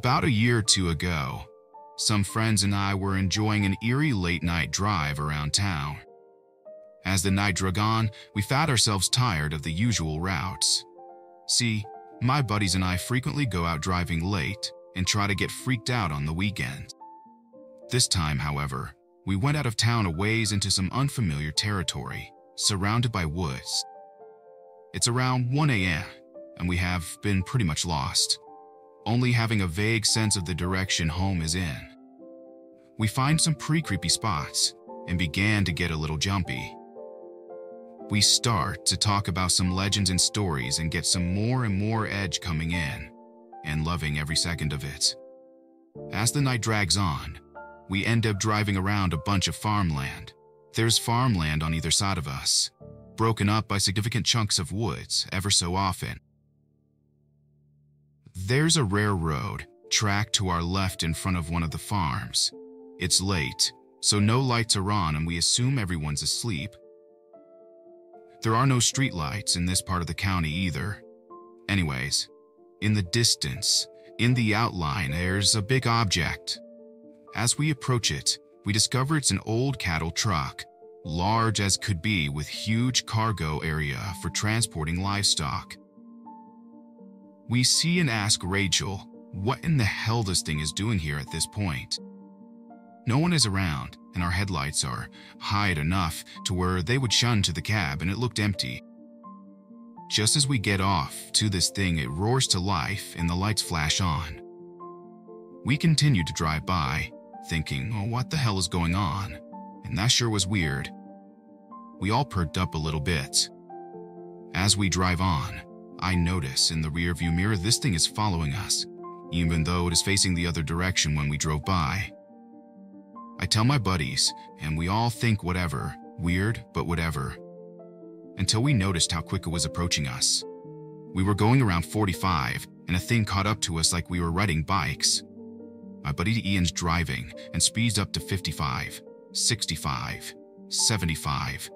About a year or two ago, some friends and I were enjoying an eerie late-night drive around town. As the night drug on, we found ourselves tired of the usual routes. See, my buddies and I frequently go out driving late and try to get freaked out on the weekends. This time, however, we went out of town a ways into some unfamiliar territory, surrounded by woods. It's around 1 a.m., and we have been pretty much lost, only having a vague sense of the direction home is in. We find some pretty creepy spots and began to get a little jumpy. We start to talk about some legends and stories and get some more and more edge coming in, and loving every second of it. As the night drags on, we end up driving around a bunch of farmland. There's farmland on either side of us, broken up by significant chunks of woods ever so often. There's a railroad track to our left in front of one of the farms. It's late, so no lights are on and we assume everyone's asleep. There are no streetlights in this part of the county either. Anyways, in the distance, in the outline, there's a big object. As we approach it, we discover it's an old cattle truck, large as could be with huge cargo area for transporting livestock. We see and ask Rachel, what in the hell this thing is doing here at this point? No one is around, and our headlights are high enough to where they would shun to the cab and it looked empty. Just as we get off to this thing, it roars to life and the lights flash on. We continue to drive by, thinking, oh, what the hell is going on? And that sure was weird. We all perked up a little bit. As we drive on, I notice in the rearview mirror this thing is following us, even though it is facing the other direction when we drove by. I tell my buddies, and we all think whatever, weird, but whatever. Until we noticed how quick it was approaching us. We were going around 45, and a thing caught up to us like we were riding bikes. My buddy Ian's driving and speeds up to 55, 65, 75.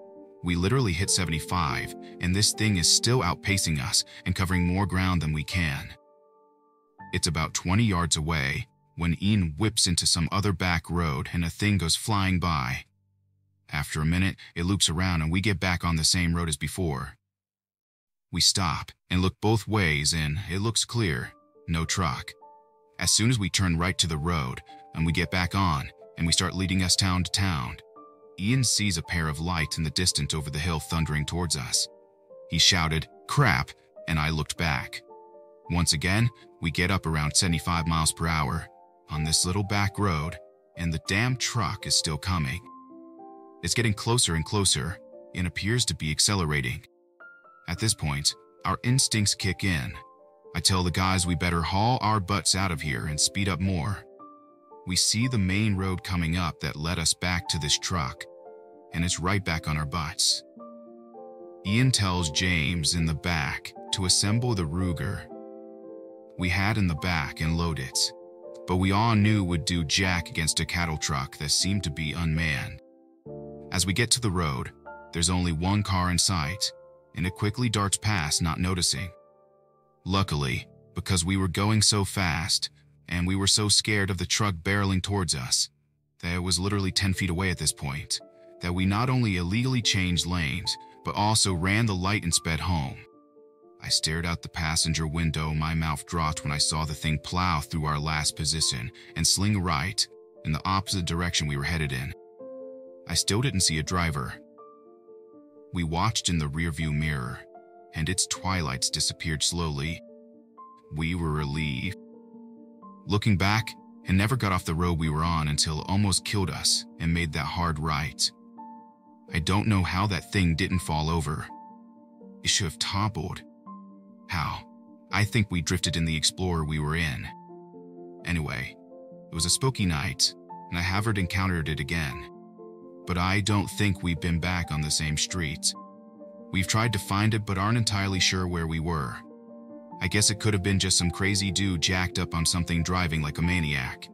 We literally hit 75, and this thing is still outpacing us and covering more ground than we can. It's about 20 yards away when Ian whips into some other back road and a thing goes flying by. After a minute, it loops around and we get back on the same road as before. We stop and look both ways and it looks clear, no truck. As soon as we turn right to the road and we get back on and we start leading us town to town, Ian sees a pair of lights in the distance over the hill thundering towards us. He shouted, "Crap," and I looked back. Once again, we get up around 75 miles per hour on this little back road, and the damn truck is still coming. It's getting closer and closer, and appears to be accelerating. At this point, our instincts kick in. I tell the guys we better haul our butts out of here and speed up more. We see the main road coming up that led us back to this truck, and it's right back on our butts. Ian tells James in the back to assemble the Ruger we had in the back and load it, but we all knew would do jack against a cattle truck that seemed to be unmanned. As we get to the road, there's only one car in sight, and it quickly darts past, not noticing. Luckily, because we were going so fast, and we were so scared of the truck barreling towards us, that it was literally 10 feet away at this point, that we not only illegally changed lanes, but also ran the light and sped home. I stared out the passenger window, my mouth dropped when I saw the thing plow through our last position and sling right in the opposite direction we were headed in. I still didn't see a driver. We watched in the rearview mirror, and its twilights disappeared slowly. We were relieved. Looking back, it never got off the road we were on until it almost killed us and made that hard right. I don't know how that thing didn't fall over. It should have toppled. How? I think we drifted in the Explorer we were in. Anyway, it was a spooky night, and I haven't encountered it again. But I don't think we've been back on the same street. We've tried to find it but aren't entirely sure where we were. I guess it could have been just some crazy dude jacked up on something driving like a maniac.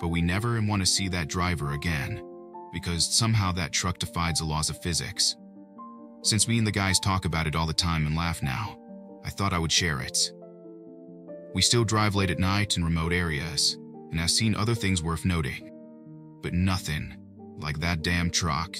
But we never want to see that driver again, because somehow that truck defies the laws of physics. Since me and the guys talk about it all the time and laugh now, I thought I would share it. We still drive late at night in remote areas, and have seen other things worth noting, but nothing like that damn truck.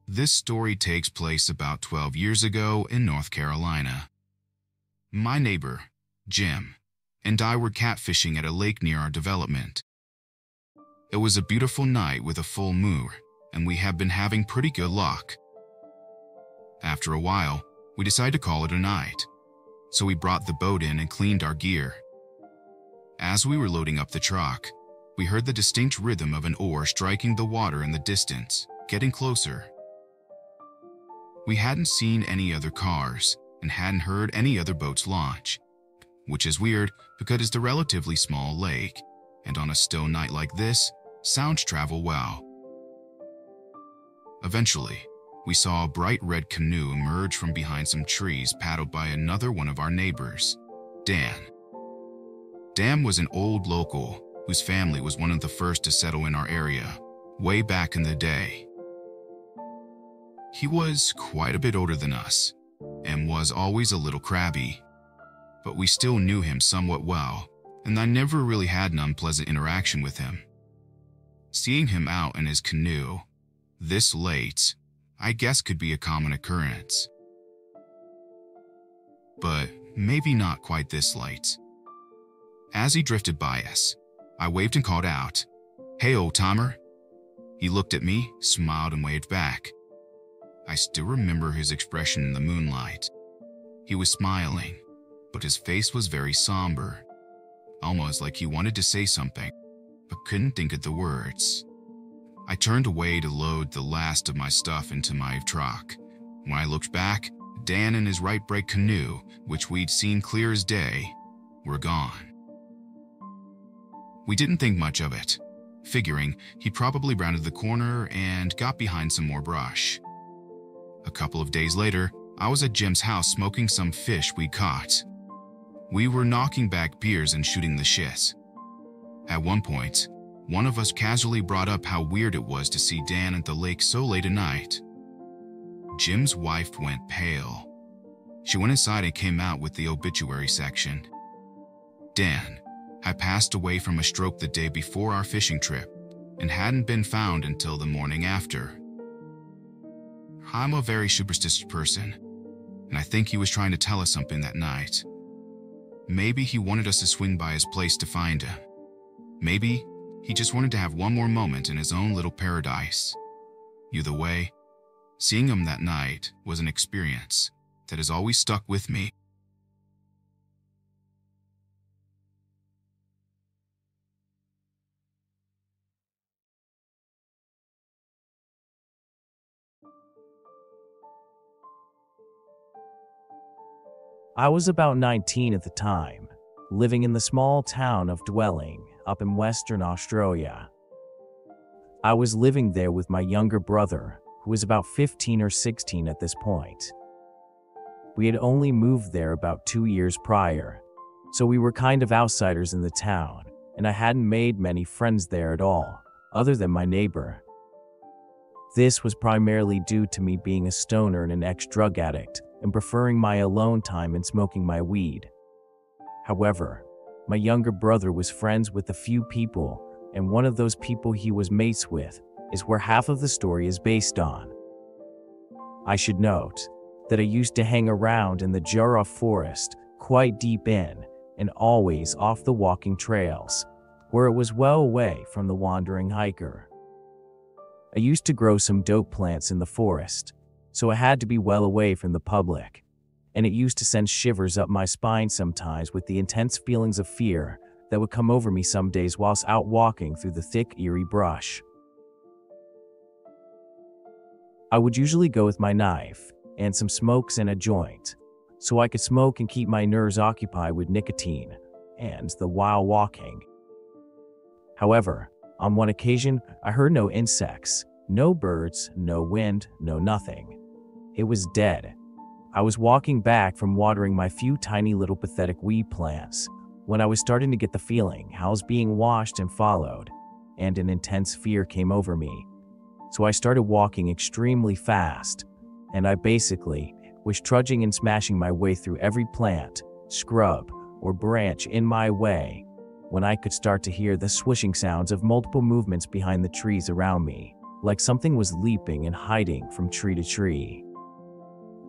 This story takes place about 12 years ago in North Carolina. My neighbor, Jim, and I were catfishing at a lake near our development. It was a beautiful night with a full moon, and we have been having pretty good luck. After a while, we decided to call it a night, so we brought the boat in and cleaned our gear. As we were loading up the truck, we heard the distinct rhythm of an oar striking the water in the distance, getting closer. We hadn't seen any other cars and hadn't heard any other boats launch, which is weird because it's a relatively small lake, and on a still night like this, sounds travel well. Eventually, we saw a bright red canoe emerge from behind some trees paddled by another one of our neighbors, Dan. Dan was an old local whose family was one of the first to settle in our area, way back in the day. He was quite a bit older than us, and was always a little crabby, but we still knew him somewhat well, and I never really had an unpleasant interaction with him. Seeing him out in his canoe, this late, I guess could be a common occurrence. But maybe not quite this late. As he drifted by us, I waved and called out, "Hey, old-timer." He looked at me, smiled, and waved back. I still remember his expression in the moonlight. He was smiling, but his face was very somber, almost like he wanted to say something, but couldn't think of the words. I turned away to load the last of my stuff into my truck. When I looked back, Dan and his right brake canoe, which we'd seen clear as day, were gone. We didn't think much of it, figuring he probably rounded the corner and got behind some more brush. A couple of days later, I was at Jim's house smoking some fish we caught. We were knocking back beers and shooting the shit. At one point, one of us casually brought up how weird it was to see Dan at the lake so late at night. Jim's wife went pale. She went inside and came out with the obituary section. Dan had passed away from a stroke the day before our fishing trip and hadn't been found until the morning after. I'm a very superstitious person, and I think he was trying to tell us something that night. Maybe he wanted us to swing by his place to find him. Maybe he just wanted to have one more moment in his own little paradise. Either way, seeing him that night was an experience that has always stuck with me. I was about 19 at the time, living in the small town of Dwelling up in Western Australia. I was living there with my younger brother, who was about 15 or 16 at this point. We had only moved there about 2 years prior, so we were kind of outsiders in the town, and I hadn't made many friends there at all, other than my neighbor. This was primarily due to me being a stoner and an ex-drug addict, and preferring my alone time and smoking my weed. However, my younger brother was friends with a few people, and one of those people he was mates with is where half of the story is based on. I should note that I used to hang around in the Jarrah forest, quite deep in, and always off the walking trails, where it was well away from the wandering hiker. I used to grow some dope plants in the forest, so I had to be well away from the public, and it used to send shivers up my spine sometimes with the intense feelings of fear that would come over me some days whilst out walking through the thick, eerie brush. I would usually go with my knife and some smokes and a joint, so I could smoke and keep my nerves occupied with nicotine and the while walking. However, on one occasion, I heard no insects, no birds, no wind, no nothing. It was dead. I was walking back from watering my few tiny little pathetic weed plants when I was starting to get the feeling I was being watched and followed, and an intense fear came over me. So I started walking extremely fast, and I basically was trudging and smashing my way through every plant, scrub, or branch in my way, when I could start to hear the swishing sounds of multiple movements behind the trees around me, like something was leaping and hiding from tree to tree.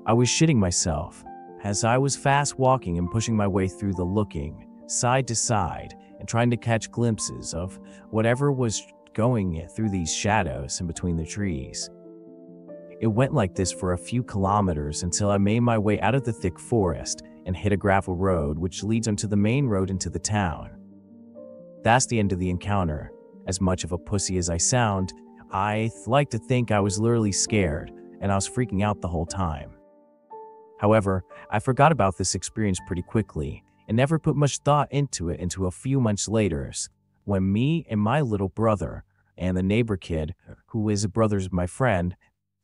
I was shitting myself as I was fast walking and pushing my way through the looking side to side and trying to catch glimpses of whatever was going through these shadows in between the trees. It went like this for a few kilometers until I made my way out of the thick forest and hit a gravel road which leads onto the main road into the town. That's the end of the encounter. As much of a pussy as I sound, I like to think I was literally scared and I was freaking out the whole time. However, I forgot about this experience pretty quickly and never put much thought into it until a few months later, when me and my little brother and the neighbor kid, who is a brother of my friend,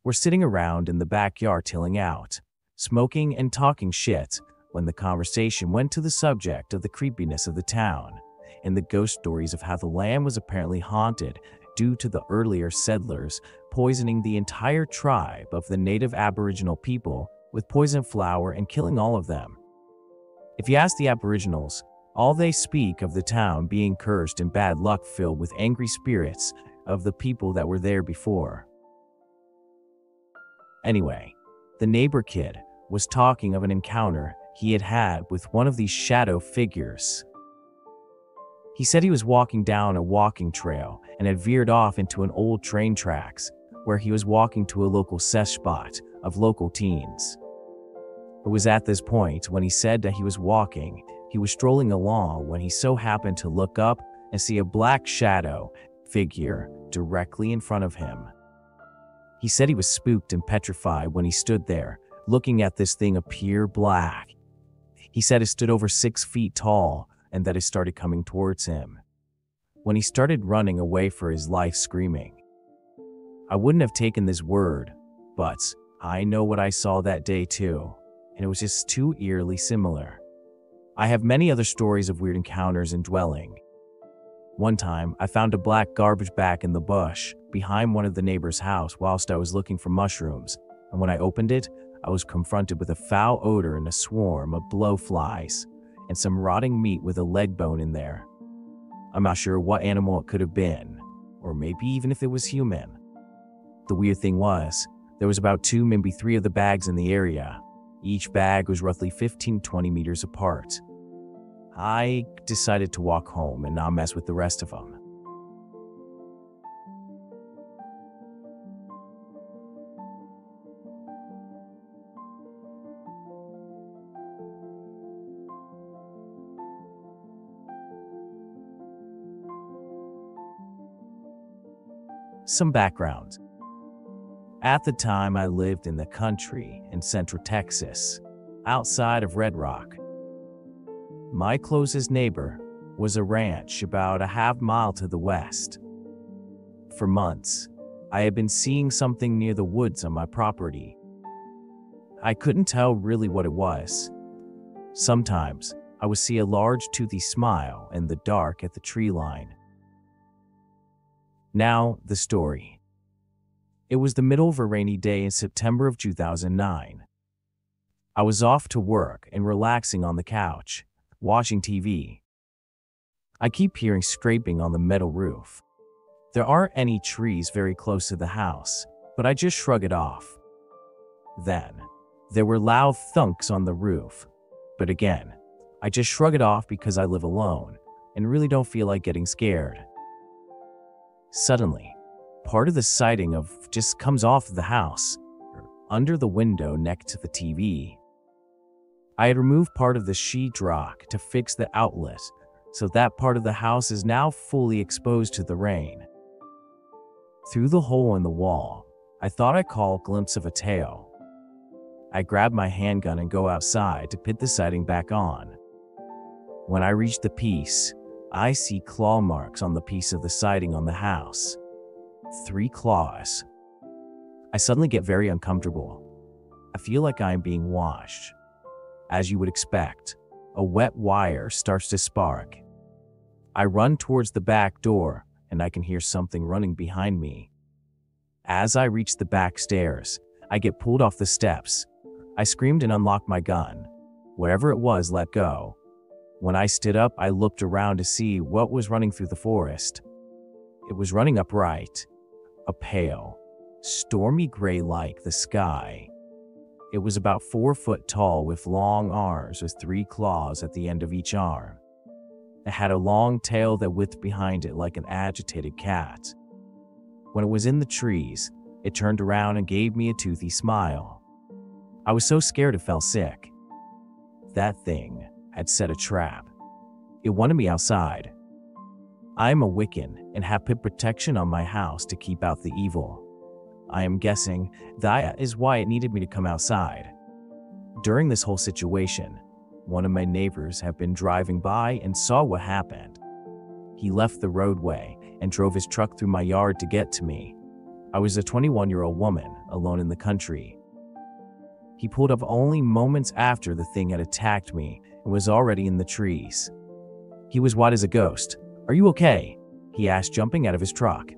were sitting around in the backyard chilling out, smoking and talking shit, when the conversation went to the subject of the creepiness of the town and the ghost stories of how the land was apparently haunted due to the earlier settlers poisoning the entire tribe of the native Aboriginal people with poison flower and killing all of them. If you ask the Aboriginals, all they speak of the town being cursed and bad luck filled with angry spirits of the people that were there before. Anyway, the neighbor kid was talking of an encounter he had had with one of these shadow figures. He said he was walking down a walking trail and had veered off into an old train tracks where he was walking to a local sesh spot of local teens. It was at this point when he said that he was strolling along when he so happened to look up and see a black shadow figure directly in front of him. He said he was spooked and petrified when he stood there, looking at this thing appear black. He said it stood over 6 feet tall and that it started coming towards him. When he started running away for his life screaming. I wouldn't have taken this word, but I know what I saw that day too, and it was just too eerily similar. I have many other stories of weird encounters in dwelling. One time, I found a black garbage bag in the bush behind one of the neighbor's house whilst I was looking for mushrooms, and when I opened it, I was confronted with a foul odor and a swarm of blowflies, and some rotting meat with a leg bone in there. I'm not sure what animal it could have been, or maybe even if it was human. The weird thing was, there was about 2, maybe 3 of the bags in the area. Each bag was roughly 15-20 meters apart. I decided to walk home and not mess with the rest of them. Some background. At the time, I lived in the country in central Texas, outside of Red Rock. My closest neighbor was a ranch about a half-mile to the west. For months, I had been seeing something near the woods on my property. I couldn't tell really what it was. Sometimes, I would see a large toothy smile in the dark at the tree line. Now, the story. It was the middle of a rainy day in September of 2009. I was off to work and relaxing on the couch, watching TV. I keep hearing scraping on the metal roof. There aren't any trees very close to the house, but I just shrug it off. Then, there were loud thunks on the roof, but again, I just shrug it off because I live alone and really don't feel like getting scared. Suddenly, part of the siding just comes off of the house, under the window next to the TV. I had removed part of the sheetrock to fix the outlet, so that part of the house is now fully exposed to the rain. Through the hole in the wall, I thought I caught a glimpse of a tail. I grab my handgun and go outside to put the siding back on. When I reach the piece, I see claw marks on the piece of the siding on the house. 3 claws. I suddenly get very uncomfortable. I feel like I am being watched. As you would expect, a wet wire starts to spark. I run towards the back door, and I can hear something running behind me. As I reach the back stairs, I get pulled off the steps. I screamed and unlocked my gun. Whatever it was let go. When I stood up, I looked around to see what was running through the forest. It was running upright, a pale, stormy gray like the sky. It was about 4 foot tall with long arms with 3 claws at the end of each arm. It had a long tail that whipped behind it like an agitated cat. When it was in the trees, it turned around and gave me a toothy smile. I was so scared it felt sick. That thing had set a trap. It wanted me outside. I am a Wiccan and have put protection on my house to keep out the evil. I am guessing that is why it needed me to come outside. During this whole situation, one of my neighbors had been driving by and saw what happened. He left the roadway and drove his truck through my yard to get to me. I was a 21-year-old woman alone in the country. He pulled up only moments after the thing had attacked me and was already in the trees. He was white as a ghost. "Are you okay?" he asked, jumping out of his truck.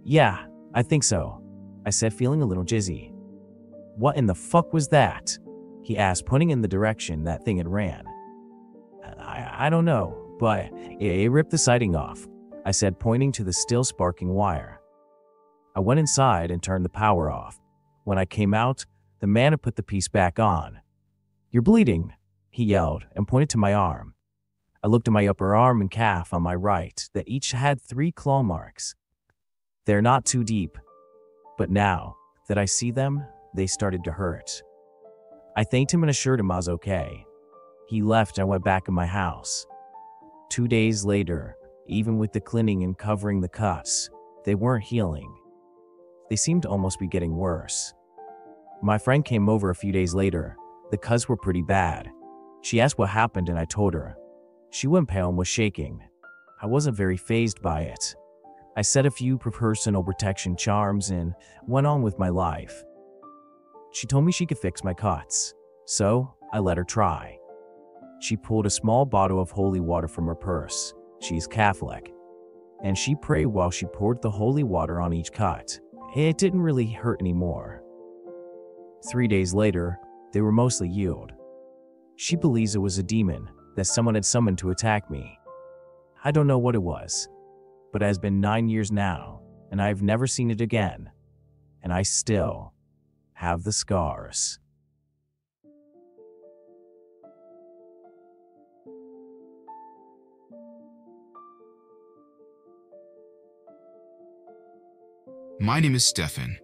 "Yeah, I think so," I said, feeling a little jizzy. "What in the fuck was that?" he asked, pointing in the direction that thing had ran. I don't know, but it ripped the siding off," I said, pointing to the still sparking wire. I went inside and turned the power off. When I came out, the man had put the piece back on. "You're bleeding," he yelled and pointed to my arm. I looked at my upper arm and calf on my right that each had 3 claw marks. They're not too deep, but now that I see them, they started to hurt. I thanked him and assured him I was okay. He left and I went back in my house. 2 days later, even with the cleaning and covering the cuts, they weren't healing. They seemed to almost be getting worse. My friend came over a few days later. The cuts were pretty bad. She asked what happened and I told her. She went pale and was shaking. I wasn't very fazed by it. I said a few personal protection charms and went on with my life. She told me she could fix my cuts, so I let her try. She pulled a small bottle of holy water from her purse. She's Catholic. And she prayed while she poured the holy water on each cut. It didn't really hurt anymore. 3 days later, they were mostly healed. She believes it was a demon that someone had summoned to attack me. I don't know what it was, but it has been 9 years now, and I've never seen it again. And I still have the scars. My name is Stefan.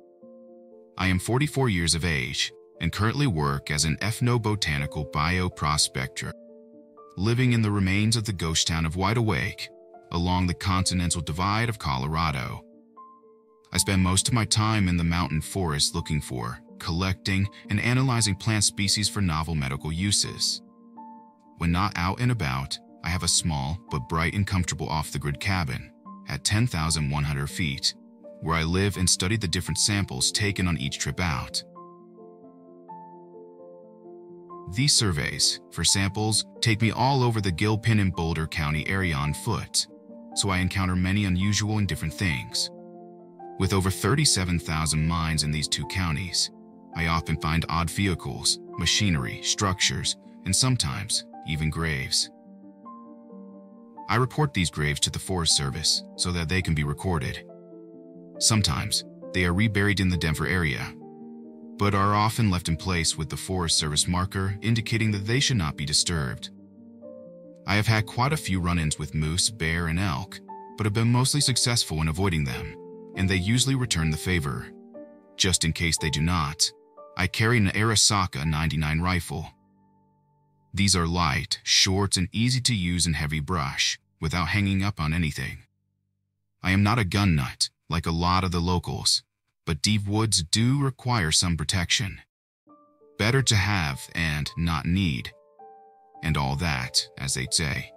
I am 44 years of age and currently work as an ethnobotanical bioprospector, living in the remains of the ghost town of Wide Awake along the Continental Divide of Colorado. I spend most of my time in the mountain forest looking for, collecting, and analyzing plant species for novel medical uses. When not out and about, I have a small but bright and comfortable off-the-grid cabin at 10,100 feet, where I live and study the different samples taken on each trip out. These surveys for samples take me all over the Gilpin and Boulder County area on foot, so I encounter many unusual and different things. With over 37,000 mines in these 2 counties, I often find odd vehicles, machinery, structures, and sometimes even graves. I report these graves to the Forest Service so that they can be recorded. Sometimes they are reburied in the Denver area, but are often left in place with the Forest Service marker indicating that they should not be disturbed. I have had quite a few run-ins with moose, bear, and elk, but have been mostly successful in avoiding them, and they usually return the favor. Just in case they do not, I carry an Arisaka 99 rifle. These are light, short, and easy to use in heavy brush, without hanging up on anything. I am not a gun nut, like a lot of the locals, but deep woods do require some protection. Better to have and not need, and all that, as they'd say.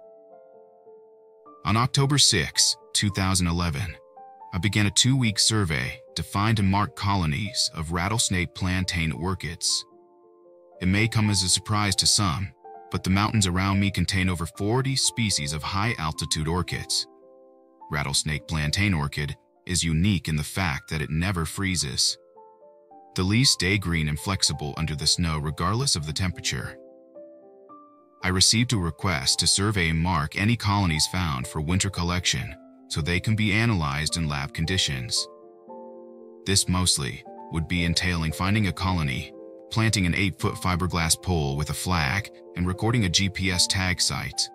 On October 6, 2011, I began a 2-week survey to find and mark colonies of rattlesnake plantain orchids. It may come as a surprise to some, but the mountains around me contain over 40 species of high-altitude orchids. Rattlesnake plantain orchid is unique in the fact that it never freezes. The leaves stay green and flexible under the snow regardless of the temperature. I received a request to survey and mark any colonies found for winter collection so they can be analyzed in lab conditions. This mostly would be entailing finding a colony, planting an 8-foot fiberglass pole with a flag, and recording a GPS tag site.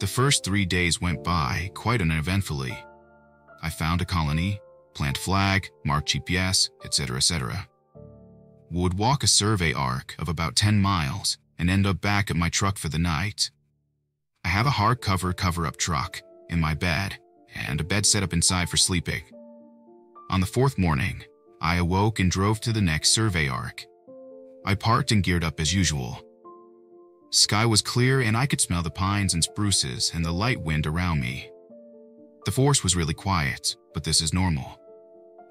The first 3 days went by quite uneventfully. I found a colony, plant flag, mark GPS, etc., etc. Would walk a survey arc of about 10 miles and end up back at my truck for the night. I have a hardcover cover-up truck in my bed and a bed set up inside for sleeping. On the 4th morning, I awoke and drove to the next survey arc. I parked and geared up as usual. Sky was clear and I could smell the pines and spruces and the light wind around me. The forest was really quiet, but this is normal.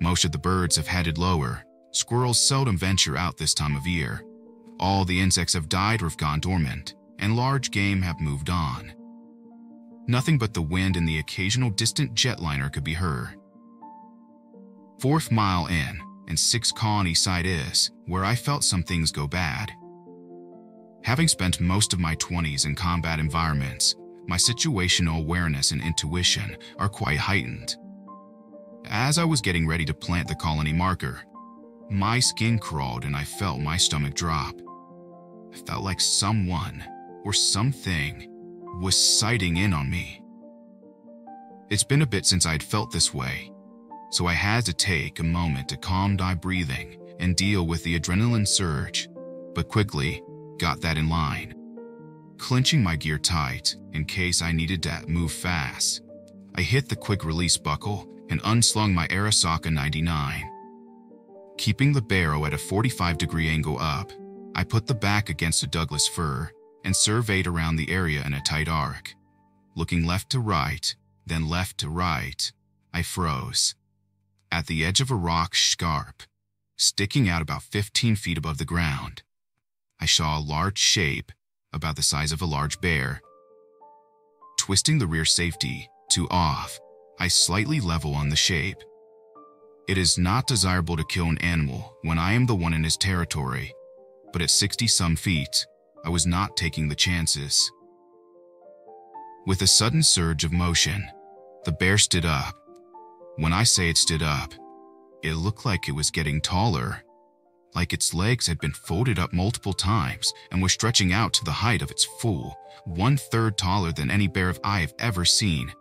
Most of the birds have headed lower. Squirrels seldom venture out this time of year. All the insects have died or have gone dormant, and large game have moved on. Nothing but the wind and the occasional distant jetliner could be heard. 4th mile in, and 6th colony site is where I felt some things go bad. Having spent most of my 20s in combat environments, my situational awareness and intuition are quite heightened. As I was getting ready to plant the colony marker, my skin crawled and I felt my stomach drop. I felt like someone or something was sighting in on me. It's been a bit since I'd felt this way, so I had to take a moment to calm my breathing and deal with the adrenaline surge, but quickly got that in line. Clenching my gear tight in case I needed to move fast, I hit the quick release buckle and unslung my Arisaka 99. Keeping the barrel at a 45-degree angle up, I put the back against a Douglas fir and surveyed around the area in a tight arc. Looking left to right, then left to right, I froze. At the edge of a rock scarp, sticking out about 15 feet above the ground, I saw a large shape about the size of a large bear. Twisting the rear safety to off, I slightly level on the shape. It is not desirable to kill an animal when I am the one in his territory, but at 60-some feet, I was not taking the chances. With a sudden surge of motion, the bear stood up. When I say it stood up, it looked like it was getting taller, like its legs had been folded up multiple times and was stretching out to the height of its full 1/3 taller than any bear I've ever seen.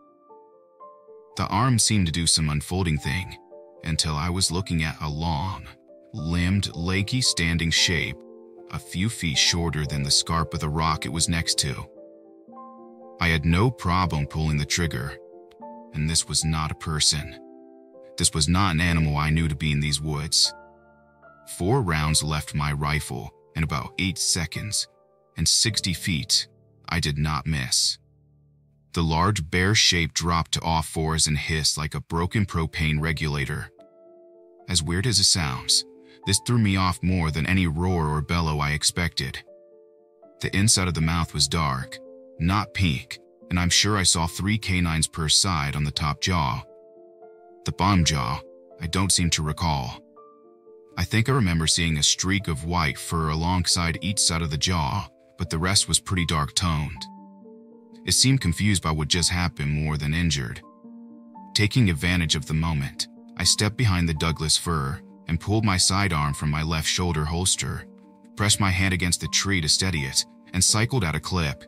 The arm seemed to do some unfolding thing until I was looking at a long, limbed, leggy standing shape a few feet shorter than the scarp of the rock it was next to. I had no problem pulling the trigger, and this was not a person. This was not an animal I knew to be in these woods. 4 rounds left my rifle in about 8 seconds, and 60 feet, I did not miss. The large bear shape dropped to all fours and hissed like a broken propane regulator. As weird as it sounds, this threw me off more than any roar or bellow I expected. The inside of the mouth was dark, not pink, and I'm sure I saw 3 canines per side on the top jaw. The bottom jaw, I don't seem to recall. I think I remember seeing a streak of white fur alongside each side of the jaw, but the rest was pretty dark toned. It seemed confused by what just happened more than injured. Taking advantage of the moment, I stepped behind the Douglas fir and pulled my sidearm from my left shoulder holster, pressed my hand against the tree to steady it, and cycled out a clip.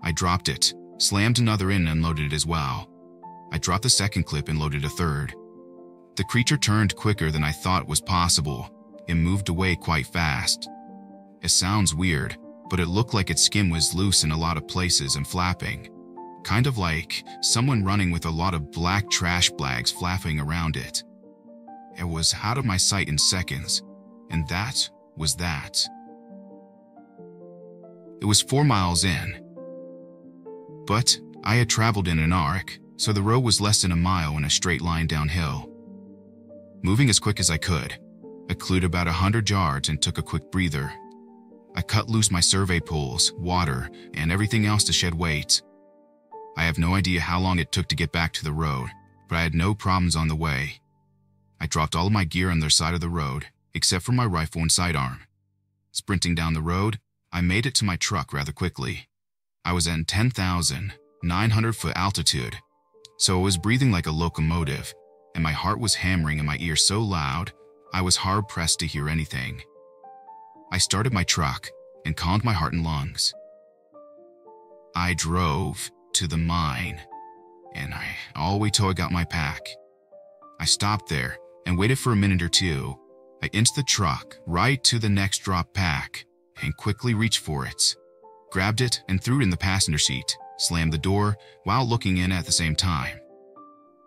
I dropped it, slammed another in and unloaded it as well. I dropped the second clip and loaded a third. The creature turned quicker than I thought was possible and moved away quite fast. It sounds weird, but it looked like its skin was loose in a lot of places and flapping, kind of like someone running with a lot of black trash bags flapping around it. It was out of my sight in seconds, and that was that. It was 4 miles in, but I had traveled in an arc, so the road was less than a mile in a straight line downhill. Moving as quick as I could, I cleared about 100 yards and took a quick breather. I cut loose my survey poles, water, and everything else to shed weight. I have no idea how long it took to get back to the road, but I had no problems on the way. I dropped all of my gear on their side of the road, except for my rifle and sidearm. Sprinting down the road, I made it to my truck rather quickly. I was at 10,900-foot altitude, so I was breathing like a locomotive, and my heart was hammering in my ears so loud, I was hard-pressed to hear anything. I started my truck and calmed my heart and lungs. I drove to the mine, and all the way till I got my pack. I stopped there and waited for a minute or two. I inched the truck right to the next drop pack and quickly reached for it, grabbed it and threw it in the passenger seat, slammed the door while looking in at the same time.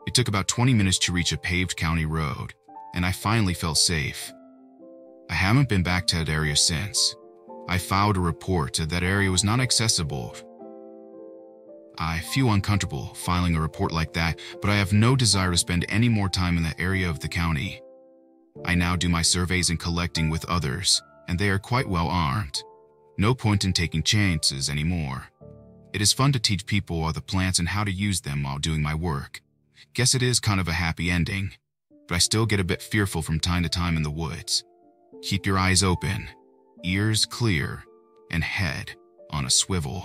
It took about 20 minutes to reach a paved county road, and I finally felt safe. I haven't been back to that area since. I filed a report that area was not accessible. I feel uncomfortable filing a report like that, but I have no desire to spend any more time in that area of the county. I now do my surveys and collecting with others, and they are quite well armed. No point in taking chances anymore. It is fun to teach people all the plants and how to use them while doing my work. Guess it is kind of a happy ending, but I still get a bit fearful from time to time in the woods. Keep your eyes open, ears clear, and head on a swivel.